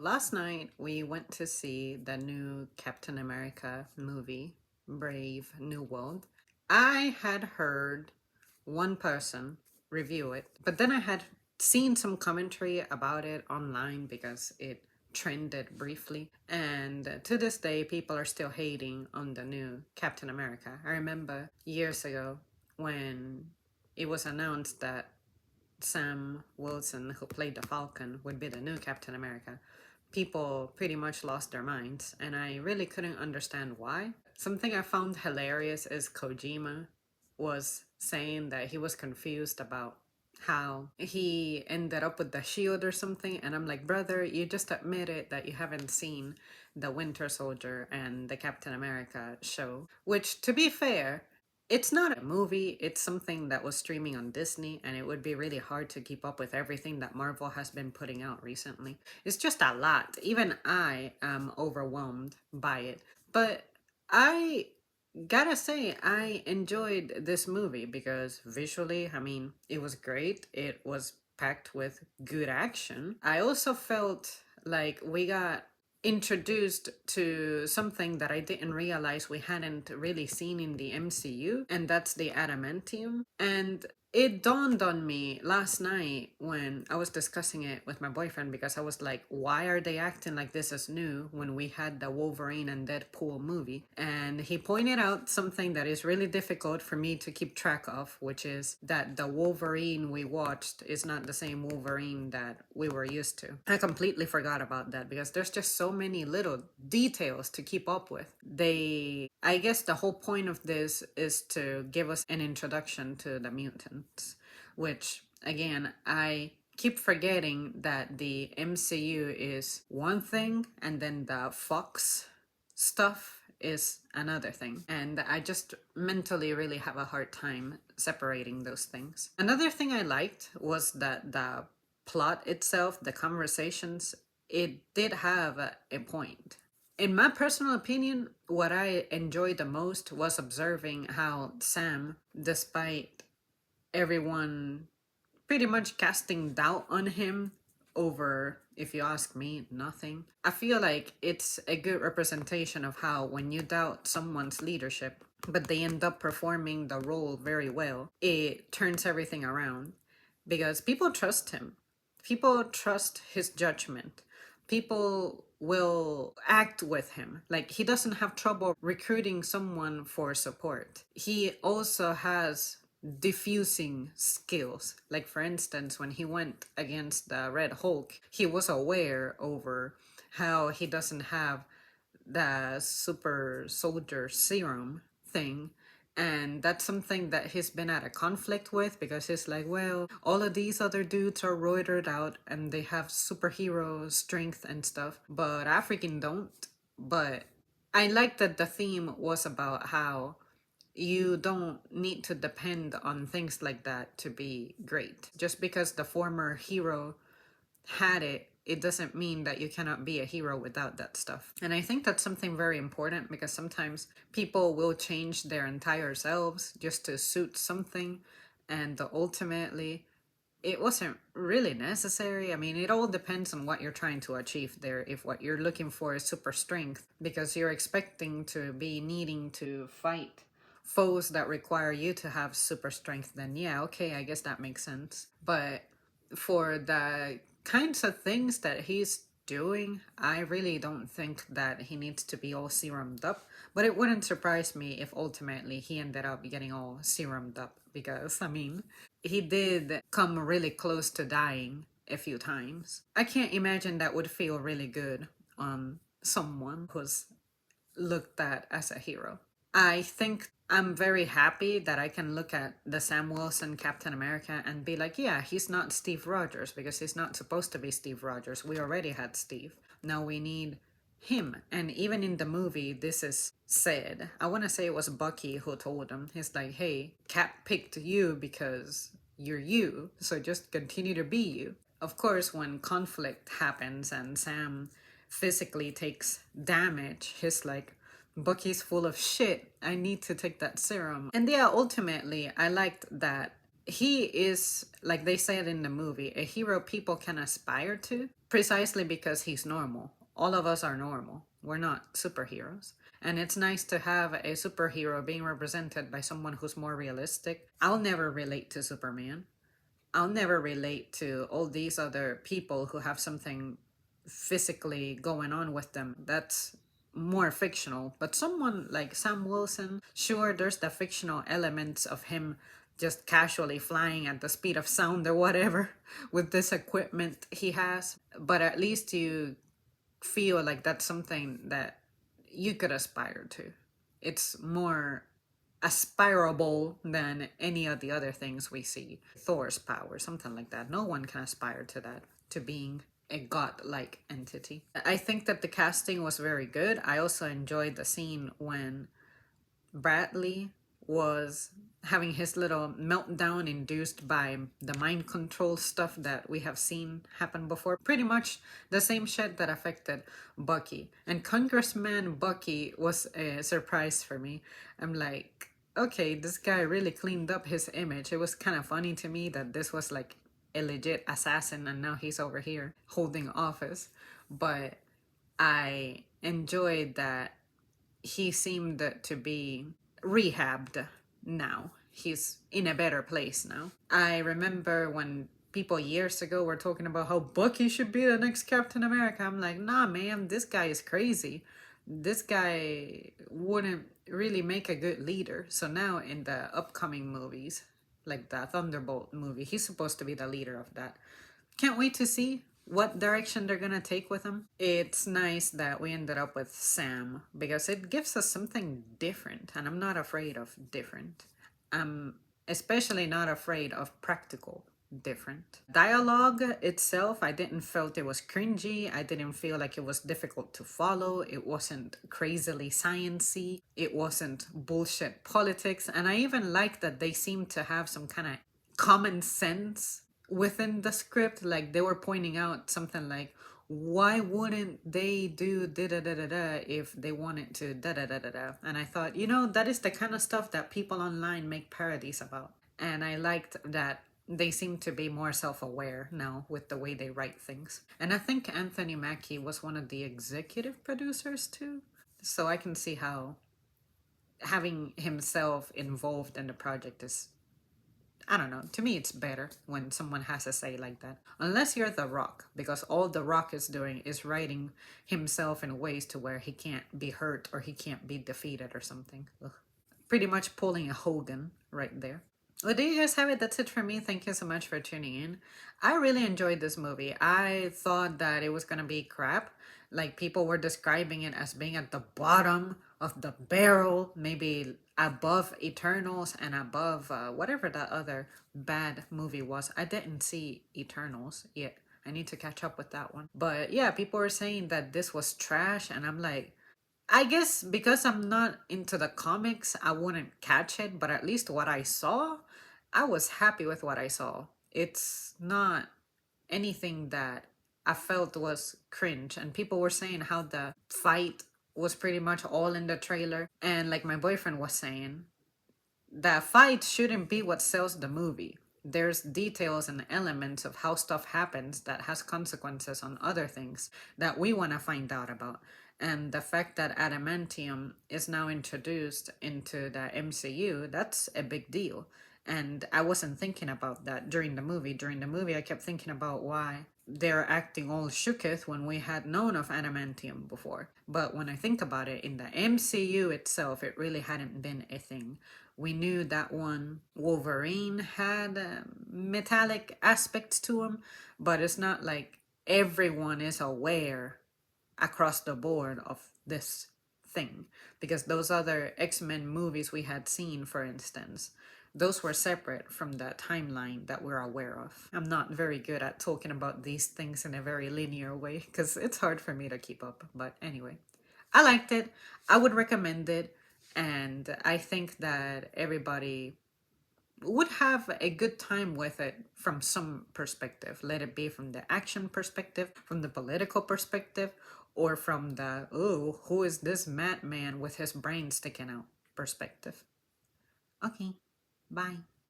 Last night we went to see the new Captain America movie, Brave New World. I had heard one person review it, but then I had seen some commentary about it online because it trended briefly. And to this day, people are still hating on the new Captain America. I remember years ago when it was announced that Sam Wilson, who played the Falcon, would be the new Captain America, people pretty much lost their minds, and I really couldn't understand why. Something I found hilarious is Kojima was saying that he was confused about how he ended up with the shield or something, and I'm like, brother, you just admitted that you haven't seen the Winter Soldier and the Captain America show, which, to be fair, it's not a movie, it's something that was streaming on Disney, and it would be really hard to keep up with everything that Marvel has been putting out recently. It's just a lot. Even I am overwhelmed by it. But I gotta say, I enjoyed this movie because visually, I mean, it was great. It was packed with good action. I also felt like we got introduced to something that I didn't realize we hadn't really seen in the MCU, and that's the adamantium. And it dawned on me last night when I was discussing it with my boyfriend because I was like, why are they acting like this is new when we had the Wolverine and Deadpool movie? And he pointed out something that is really difficult for me to keep track of, which is that the Wolverine we watched is not the same Wolverine that we were used to. I completely forgot about that because there's just so many little details to keep up with. I guess the whole point of this is to give us an introduction to the mutants, which again, I keep forgetting that the MCU is one thing and then the Fox stuff is another thing. And I just mentally really have a hard time separating those things. Another thing I liked was that the plot itself, the conversations, it did have a point. In my personal opinion, what I enjoyed the most was observing how Sam, despite everyone pretty much casting doubt on him over, if you ask me, nothing. I feel like it's a good representation of how when you doubt someone's leadership, but they end up performing the role very well, it turns everything around because people trust him. People trust his judgment. People will act with him. Like, he doesn't have trouble recruiting someone for support. He also has diffusing skills. Like, for instance, when he went against the Red Hulk, he was aware over how he doesn't have the super soldier serum thing, and that's something that he's been at a conflict with because he's like, well, all of these other dudes are roided out and they have superhero strength and stuff, but I freaking don't. But I like that the theme was about how you don't need to depend on things like that to be great. Just because the former hero had it, it doesn't mean that you cannot be a hero without that stuff. And I think that's something very important because sometimes people will change their entire selves just to suit something, and ultimately it wasn't really necessary. I mean, it all depends on what you're trying to achieve there. If what you're looking for is super strength because you're expecting to be needing to fight foes that require you to have super strength, then yeah, okay, I guess that makes sense. But for the kinds of things that he's doing, I really don't think that he needs to be all serumed up. But it wouldn't surprise me if ultimately he ended up getting all serumed up because, I mean, he did come really close to dying a few times. I can't imagine that would feel really good on someone who's looked at as a hero. I think I'm very happy that I can look at the Sam Wilson Captain America and be like, yeah, he's not Steve Rogers because he's not supposed to be Steve Rogers. We already had Steve. Now we need him. And even in the movie, this is said. I want to say it was Bucky who told him. He's like, hey, Cap picked you because you're you. So just continue to be you. Of course, when conflict happens and Sam physically takes damage, he's like, Bucky's full of shit. I need to take that serum. And yeah, ultimately, I liked that he is, like they said in the movie, a hero people can aspire to precisely because he's normal. All of us are normal. We're not superheroes. And it's nice to have a superhero being represented by someone who's more realistic. I'll never relate to Superman. I'll never relate to all these other people who have something physically going on with them. That's more fictional. But someone like Sam Wilson, sure, there's the fictional elements of him just casually flying at the speed of sound or whatever with this equipment he has. But at least you feel like that's something that you could aspire to. It's more aspirable than any of the other things we see. Thor's power, something like that. No one can aspire to that, to being a god-like entity. I think that the casting was very good. I also enjoyed the scene when Bradley was having his little meltdown induced by the mind control stuff that we have seen happen before. Pretty much the same shit that affected Bucky. And Congressman Bucky was a surprise for me. I'm like, okay, this guy really cleaned up his image. It was kind of funny to me that this was like a legit assassin and now he's over here holding office. But I enjoyed that he seemed to be rehabbed now. He's in a better place now. I remember when people years ago were talking about how Bucky should be the next Captain America. I'm like, nah, man, this guy is crazy. This guy wouldn't really make a good leader. So now in the upcoming movies, like the Thunderbolt movie, he's supposed to be the leader of that. Can't wait to see what direction they're gonna take with him. It's nice that we ended up with Sam because it gives us something different, and I'm not afraid of different. I'm especially not afraid of practical different. Dialogue itself, I didn't felt it was cringy. I didn't feel like it was difficult to follow. It wasn't crazily sciency. It wasn't bullshit politics. And I even like that they seemed to have some kind of common sense within the script. Like they were pointing out something like, why wouldn't they do da da da da da if they wanted to da da da da da? And I thought, that is the kind of stuff that people online make parodies about. And I liked that they seem to be more self-aware now with the way they write things. And I think Anthony Mackie was one of the executive producers too. So I can see how having himself involved in the project is, I don't know. To me, it's better when someone has a say like that. Unless you're The Rock, because all The Rock is doing is writing himself in ways to where he can't be hurt or he can't be defeated or something. Ugh. Pretty much pulling a Hogan right there. Well, there you guys have it. That's it for me. Thank you so much for tuning in. I really enjoyed this movie. I thought that it was going to be crap. Like people were describing it as being at the bottom of the barrel, maybe above Eternals and above whatever that other bad movie was. I didn't see Eternals yet. I need to catch up with that one. But yeah, people were saying that this was trash, and I'm like, I guess because I'm not into the comics, I wouldn't catch it, but at least what I saw, I was happy with what I saw. It's not anything that I felt was cringe, and people were saying how the fight was pretty much all in the trailer. And like my boyfriend was saying, the fight shouldn't be what sells the movie. There's details and elements of how stuff happens that has consequences on other things that we want to find out about. And the fact that adamantium is now introduced into the MCU, that's a big deal. And I wasn't thinking about that during the movie. During the movie, I kept thinking about why they're acting all shooketh when we had known of adamantium before. But when I think about it, in the MCU itself, it really hadn't been a thing. We knew that one Wolverine had metallic aspects to him, but it's not like everyone is aware across the board of this thing. Because those other X-Men movies we had seen, for instance, those were separate from the timeline that we're aware of. I'm not very good at talking about these things in a very linear way because it's hard for me to keep up. But anyway, I liked it. I would recommend it. And I think that everybody would have a good time with it from some perspective. Let it be from the action perspective, from the political perspective, or from the, oh, who is this madman with his brain sticking out perspective. Okay, bye.